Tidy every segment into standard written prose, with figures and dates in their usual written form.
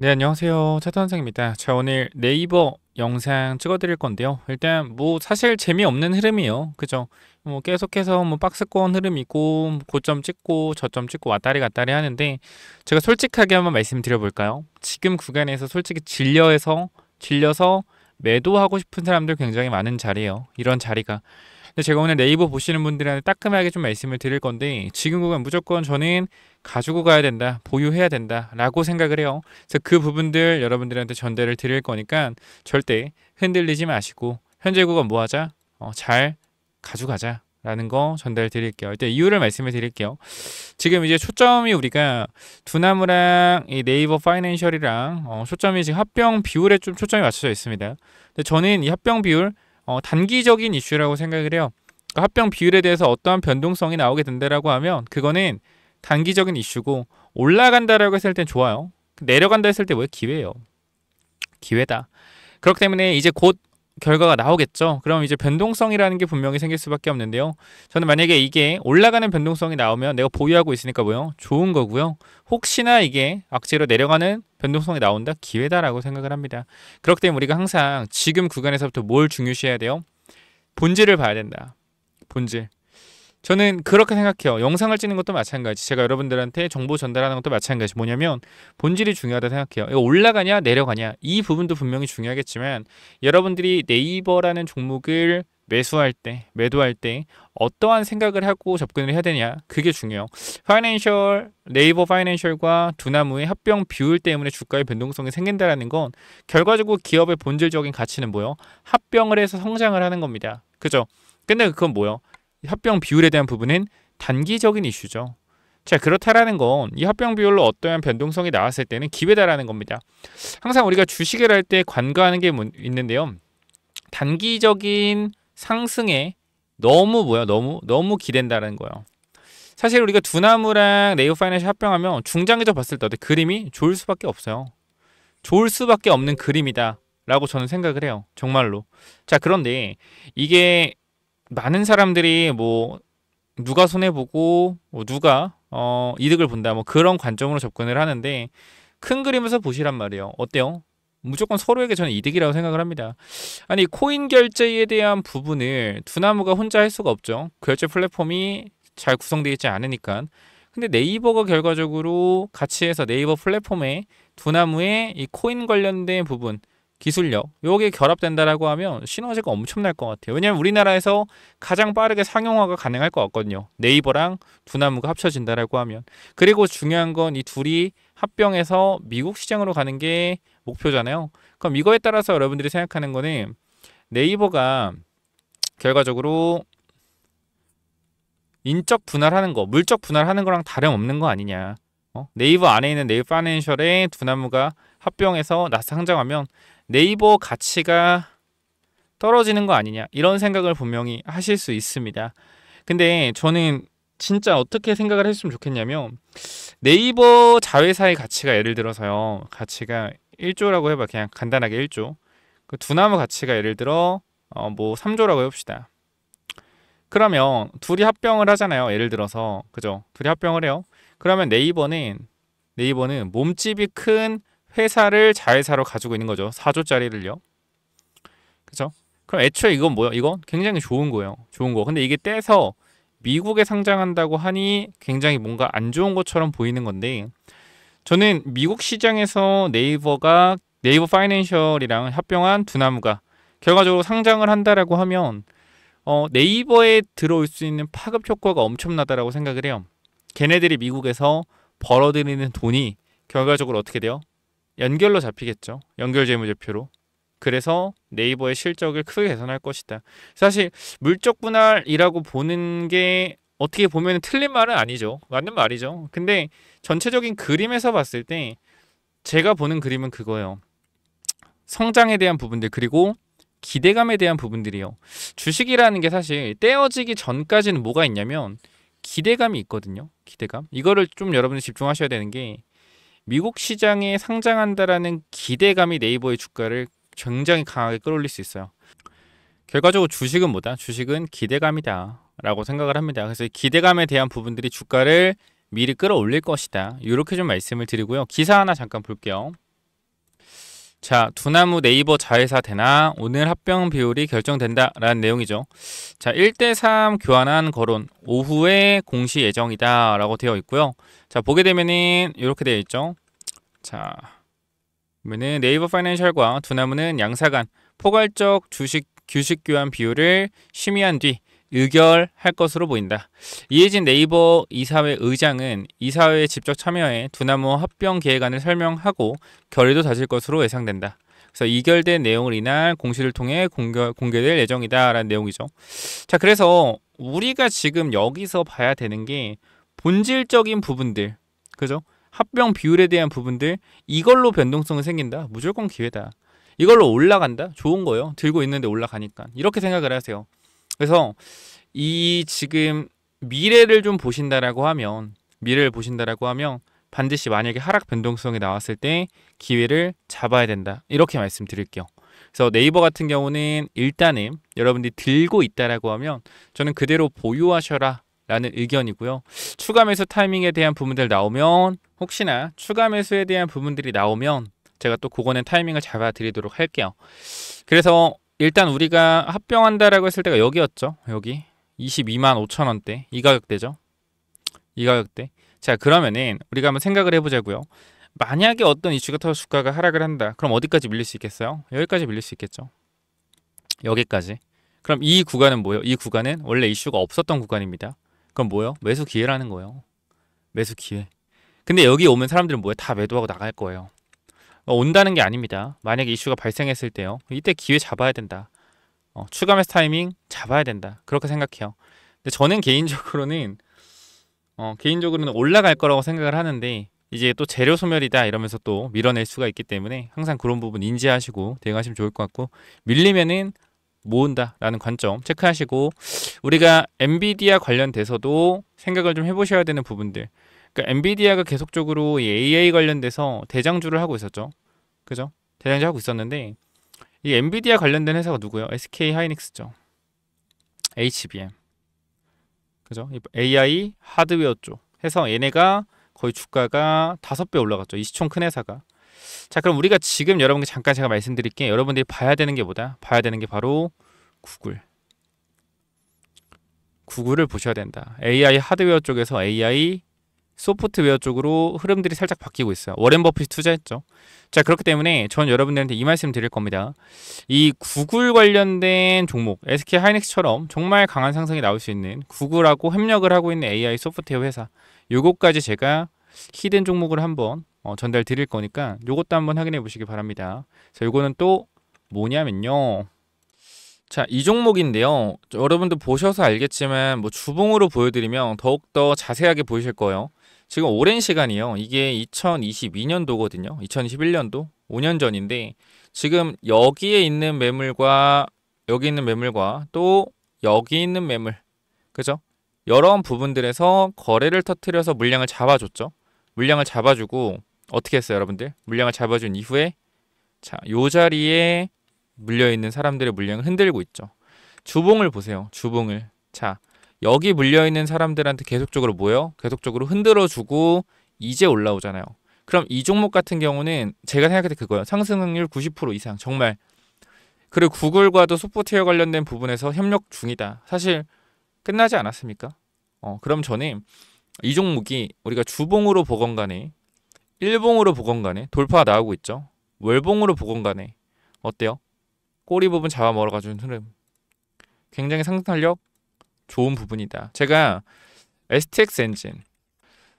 네, 안녕하세요. 차선생입니다. 자, 오늘 네이버 영상 찍어드릴 건데요. 일단 뭐 사실 재미없는 흐름이에요. 그죠? 뭐 계속해서 뭐 박스권 흐름이고 고점 찍고 저점 찍고 왔다리 갔다리 하는데 제가 솔직하게 한번 말씀드려 볼까요? 지금 구간에서 솔직히 질려서 매도하고 싶은 사람들 굉장히 많은 자리예요. 이런 자리가. 근데 제가 오늘 네이버 보시는 분들한테 따끔하게 좀 말씀을 드릴 건데 지금 구간 무조건 저는 가지고 가야 된다, 보유해야 된다 라고 생각을 해요. 그래서 그 부분들 여러분들한테 전달을 드릴 거니까 절대 흔들리지 마시고 현재 구간 뭐 하자? 잘 가져가자 라는 거 전달 드릴게요. 일단 이유를 말씀을 드릴게요. 지금 이제 초점이 우리가 두나무랑 이 네이버 파이낸셜이랑 초점이 지금 합병 비율에 좀 초점이 맞춰져 있습니다. 근데 저는 이 합병 비율 단기적인 이슈라고 생각을 해요. 그러니까 합병 비율에 대해서 어떠한 변동성이 나오게 된다라고 하면 그거는 단기적인 이슈고 올라간다라고 했을 땐 좋아요. 내려간다 했을 때 뭐예요? 기회예요. 기회다. 그렇기 때문에 이제 곧 결과가 나오겠죠. 그럼 이제 변동성이라는 게 분명히 생길 수밖에 없는데요. 저는 만약에 이게 올라가는 변동성이 나오면 내가 보유하고 있으니까 뭐요? 좋은 거고요. 혹시나 이게 악재로 내려가는 변동성이 나온다? 기회다라고 생각을 합니다. 그렇기 때문에 우리가 항상 지금 구간에서부터 뭘 중요시해야 돼요? 본질을 봐야 된다. 본질. 저는 그렇게 생각해요. 영상을 찍는 것도 마찬가지. 제가 여러분들한테 정보 전달하는 것도 마찬가지. 뭐냐면 본질이 중요하다 생각해요. 이거 올라가냐 내려가냐 이 부분도 분명히 중요하겠지만 여러분들이 네이버라는 종목을 매수할 때, 매도할 때 어떠한 생각을 하고 접근을 해야 되냐 그게 중요해요. 네이버 파이낸셜과 두나무의 합병 비율 때문에 주가의 변동성이 생긴다라는 건 결과적으로 기업의 본질적인 가치는 뭐요? 합병을 해서 성장을 하는 겁니다. 그죠? 근데 그건 뭐요? 합병 비율에 대한 부분은 단기적인 이슈죠. 자, 그렇다라는 건 이 합병 비율로 어떠한 변동성이 나왔을 때는 기회다라는 겁니다. 항상 우리가 주식을 할 때 관가하는 게 있는데요. 단기적인 상승에 너무 기댄다는 거예요. 사실 우리가 두나무랑 네이버 파이낸셜 합병하면 중장기적 봤을 때 그림이 좋을 수밖에 없어요. 좋을 수밖에 없는 그림이다 라고 저는 생각을 해요. 정말로. 자, 그런데 이게 많은 사람들이 뭐 누가 손해보고 뭐 누가 이득을 본다 뭐 그런 관점으로 접근을 하는데 큰 그림에서 보시란 말이에요. 어때요? 무조건 서로에게 저는 이득이라고 생각을 합니다. 아니 코인 결제에 대한 부분을 두나무가 혼자 할 수가 없죠. 결제 플랫폼이 잘 구성되어 있지 않으니까. 근데 네이버가 결과적으로 같이 해서 네이버 플랫폼에 두나무의 이 코인 관련된 부분 기술력 요게 결합된다라고 하면 시너지가 엄청날 것 같아요. 왜냐하면 우리나라에서 가장 빠르게 상용화가 가능할 것 같거든요. 네이버랑 두나무가 합쳐진다라고 하면. 그리고 중요한 건 이 둘이 합병해서 미국 시장으로 가는 게 목표잖아요. 그럼 이거에 따라서 여러분들이 생각하는 거는 네이버가 결과적으로 인적 분할하는 거, 물적 분할하는 거랑 다름없는 거 아니냐. 네이버 안에 있는 네이버 파이낸셜에 두나무가 합병해서 나스 상장하면 네이버 가치가 떨어지는 거 아니냐 이런 생각을 분명히 하실 수 있습니다. 근데 저는 진짜 어떻게 생각을 했으면 좋겠냐면 네이버 자회사의 가치가 예를 들어서요 가치가 1조라고 해봐. 그냥 간단하게 1조. 그 두나무 가치가 예를 들어 뭐 3조라고 해봅시다. 그러면 둘이 합병을 하잖아요. 예를 들어서 그죠? 둘이 합병을 해요. 그러면 네이버는 몸집이 큰 회사를 자회사로 가지고 있는 거죠. 4조짜리를요. 그죠? 그럼 애초에 이건 뭐예요? 이건 굉장히 좋은 거예요. 좋은 거. 근데 이게 떼서 미국에 상장한다고 하니 굉장히 뭔가 안 좋은 것처럼 보이는 건데 저는 미국 시장에서 네이버 파이낸셜이랑 합병한 두나무가 결과적으로 상장을 한다라고 하면 네이버에 들어올 수 있는 파급 효과가 엄청나다라고 생각을 해요. 걔네들이 미국에서 벌어들이는 돈이 결과적으로 어떻게 돼요? 연결로 잡히겠죠. 연결 재무제표로. 그래서 네이버의 실적을 크게 개선할 것이다. 사실 물적 분할이라고 보는 게 어떻게 보면 틀린 말은 아니죠. 맞는 말이죠. 근데 전체적인 그림에서 봤을 때 제가 보는 그림은 그거예요. 성장에 대한 부분들 그리고 기대감에 대한 부분들이요. 주식이라는 게 사실 떼어지기 전까지는 뭐가 있냐면 기대감이 있거든요. 기대감. 이거를 좀 여러분이 집중하셔야 되는 게 미국 시장에 상장한다라는 기대감이 네이버의 주가를 굉장히 강하게 끌어올릴 수 있어요. 결과적으로 주식은 뭐다? 주식은 기대감이다 라고 생각을 합니다. 그래서 기대감에 대한 부분들이 주가를 미리 끌어올릴 것이다. 이렇게 좀 말씀을 드리고요. 기사 하나 잠깐 볼게요. 자, 두나무 네이버 자회사 대나 오늘 합병 비율이 결정된다 라는 내용이죠. 자, 1대3 교환한 거론 오후에 공시 예정이다 라고 되어 있고요. 자, 보게 되면은 이렇게 되어 있죠. 자, 그러면은 네이버 파이낸셜과 두나무는 양사 간 포괄적 주식 규식 교환 비율을 심의한 뒤 의결할 것으로 보인다. 이혜진 네이버 이사회 의장은 이사회에 직접 참여해 두나무 합병 계획안을 설명하고 결의도 다질 것으로 예상된다. 그래서 의결된 내용을 이날 공시를 통해 공개될 예정이다라는 내용이죠. 자, 그래서 우리가 지금 여기서 봐야 되는 게 본질적인 부분들, 그죠? 합병 비율에 대한 부분들, 이걸로 변동성이 생긴다. 무조건 기회다. 이걸로 올라간다. 좋은 거예요. 들고 있는데 올라가니까. 이렇게 생각을 하세요. 그래서 이 지금 미래를 좀 보신다라고 하면 반드시 만약에 하락 변동성이 나왔을 때 기회를 잡아야 된다. 이렇게 말씀드릴게요. 그래서 네이버 같은 경우는 일단은 여러분들이 들고 있다라고 하면 저는 그대로 보유하셔라 라는 의견이고요. 추가 매수 타이밍에 대한 부분들 나오면 혹시나 추가 매수에 대한 부분들이 나오면 제가 또 그거는 타이밍을 잡아 드리도록 할게요. 그래서 일단 우리가 합병한다라고 했을 때가 여기였죠. 여기 22만 5천 원대 이 가격대죠. 이 가격대. 자, 그러면은 우리가 한번 생각을 해보자고요. 만약에 어떤 이슈가 터서 주가가 하락을 한다. 그럼 어디까지 밀릴 수 있겠어요? 여기까지 밀릴 수 있겠죠. 여기까지. 그럼 이 구간은 뭐예요? 이 구간은 원래 이슈가 없었던 구간입니다. 그럼 뭐예요? 매수 기회라는 거예요. 매수 기회. 근데 여기 오면 사람들은 뭐예요? 다 매도하고 나갈 거예요. 온다는 게 아닙니다. 만약에 이슈가 발생했을 때요. 이때 기회 잡아야 된다. 추가 매수 타이밍 잡아야 된다. 그렇게 생각해요. 근데 저는 개인적으로는 올라갈 거라고 생각을 하는데 이제 또 재료 소멸이다 이러면서 또 밀어낼 수가 있기 때문에 항상 그런 부분 인지하시고 대응하시면 좋을 것 같고, 밀리면은 모은다라는 관점 체크하시고, 우리가 엔비디아 관련돼서도 생각을 좀 해보셔야 되는 부분들. 그러니까 엔비디아가 계속적으로 이 AI 관련돼서 대장주를 하고 있었죠. 그죠? 대장주 하고 있었는데 이 엔비디아 관련된 회사가 누구예요? SK 하이닉스죠. HBM. 그죠? AI 하드웨어 쪽 해서 얘네가 거의 주가가 5배 올라갔죠. 이 시총 큰 회사가. 자, 그럼 우리가 지금 여러분께 잠깐 제가 말씀드릴게. 여러분들이 봐야 되는 게 뭐다? 봐야 되는 게 바로 구글을 보셔야 된다. AI 하드웨어 쪽에서 AI 소프트웨어 쪽으로 흐름들이 살짝 바뀌고 있어요. 워렌 버핏이 투자했죠. 자, 그렇기 때문에 전 여러분들한테 이 말씀 드릴 겁니다. 이 구글 관련된 종목, SK 하이닉스처럼 정말 강한 상승이 나올 수 있는 구글하고 협력을 하고 있는 AI 소프트웨어 회사, 요것까지 제가 히든 종목을 한번 전달 드릴 거니까 요것도 한번 확인해 보시기 바랍니다. 자, 요거는 또 뭐냐면요. 자, 이 종목인데요. 여러분들 보셔서 알겠지만 뭐 주봉으로 보여드리면 더욱더 자세하게 보이실 거예요. 지금 오랜 시간이요. 이게 2022년도거든요. 2021년도 5년 전인데 지금 여기에 있는 매물과 여기 있는 매물과 또 여기 있는 매물, 그죠? 여러 부분들에서 거래를 터뜨려서 물량을 잡아줬죠. 물량을 잡아주고 어떻게 했어요, 여러분들? 물량을 잡아준 이후에 자, 요 자리에 물려있는 사람들의 물량을 흔들고 있죠. 주봉을 보세요. 주봉을. 자, 여기 물려있는 사람들한테 계속적으로 뭐예요? 계속적으로 흔들어주고 이제 올라오잖아요. 그럼 이 종목 같은 경우는 제가 생각할 때 그거예요. 상승률 90% 이상. 정말. 그리고 구글과도 소프트웨어 관련된 부분에서 협력 중이다. 사실 끝나지 않았습니까? 그럼 저는 이 종목이 우리가 주봉으로 보건 간에 일봉으로 보건 간에 돌파가 나오고 있죠. 월봉으로 보건 간에 어때요? 꼬리 부분 잡아 먹어가지고 흐름 굉장히 상승탄력 좋은 부분이다. 제가 STX 엔진,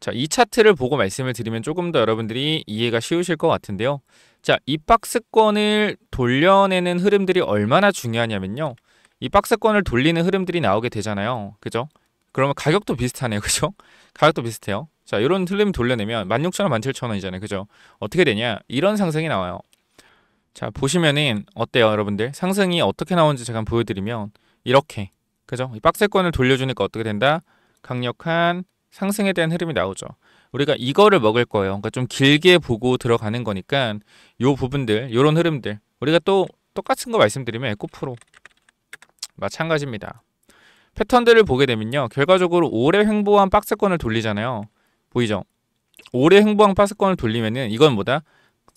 자, 이 차트를 보고 말씀을 드리면 조금 더 여러분들이 이해가 쉬우실 것 같은데요. 자, 이 박스권을 돌려내는 흐름들이 얼마나 중요하냐면요. 이 박스권을 돌리는 흐름들이 나오게 되잖아요. 그죠? 그러면 가격도 비슷하네요. 그죠? 가격도 비슷해요. 자, 이런 흐름 돌려내면 16,000원, 17,000원이잖아요. 그죠? 어떻게 되냐? 이런 상승이 나와요. 자, 보시면은 어때요, 여러분들? 상승이 어떻게 나오는지 제가 한번 보여드리면 이렇게, 그죠? 이 박스권을 돌려주니까 어떻게 된다? 강력한 상승에 대한 흐름이 나오죠. 우리가 이거를 먹을 거예요. 그러니까 좀 길게 보고 들어가는 거니까 요 부분들, 요런 흐름들 우리가 또 똑같은 거 말씀드리면 에코프로 마찬가지입니다. 패턴들을 보게 되면요, 결과적으로 오래 횡보한 박스권을 돌리잖아요. 보이죠? 오래 횡보한 박스권을 돌리면은 이건 뭐다?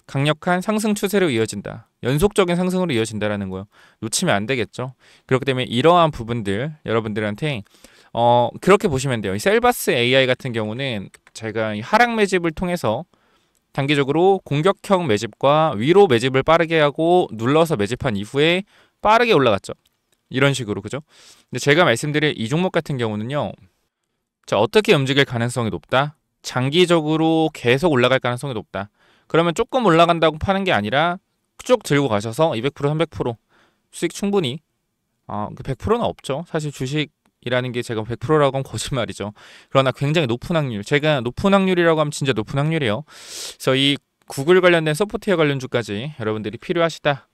강력한 상승 추세로 이어진다. 연속적인 상승으로 이어진다라는 거요. 놓치면 안 되겠죠. 그렇기 때문에 이러한 부분들 여러분들한테 그렇게 보시면 돼요. 이 셀바스 AI 같은 경우는 제가 이 하락 매집을 통해서 단기적으로 공격형 매집과 위로 매집을 빠르게 하고 눌러서 매집한 이후에 빠르게 올라갔죠. 이런 식으로, 그죠? 근데 제가 말씀드릴 이 종목 같은 경우는요. 자, 어떻게 움직일 가능성이 높다? 장기적으로 계속 올라갈 가능성이 높다. 그러면 조금 올라간다고 파는 게 아니라 쭉 들고 가셔서 200%, 300% 수익 충분히 100%는 없죠. 사실 주식이라는 게 제가 100%라고 하면 거짓말이죠. 그러나 굉장히 높은 확률. 제가 높은 확률이라고 하면 진짜 높은 확률이에요. 그래서 이 구글 관련된 소프트웨어 관련주까지 여러분들이 필요하시다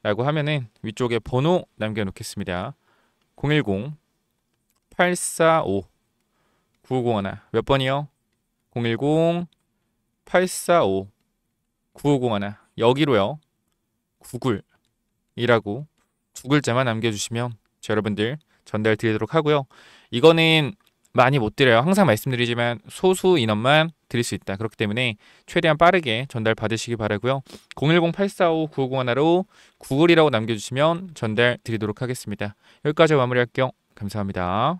라고 하면은 위쪽에 번호 남겨놓겠습니다. 010-845-9501 몇 번이요? 010-845-9501 여기로요. 구글이라고 두 글자만 남겨주시면 여러분들 전달 드리도록 하고요. 이거는 많이 못 드려요. 항상 말씀드리지만 소수 인원만 드릴 수 있다. 그렇기 때문에 최대한 빠르게 전달 받으시기 바라고요. 010-845-9501로 구글이라고 남겨주시면 전달 드리도록 하겠습니다. 여기까지 마무리할게요. 감사합니다.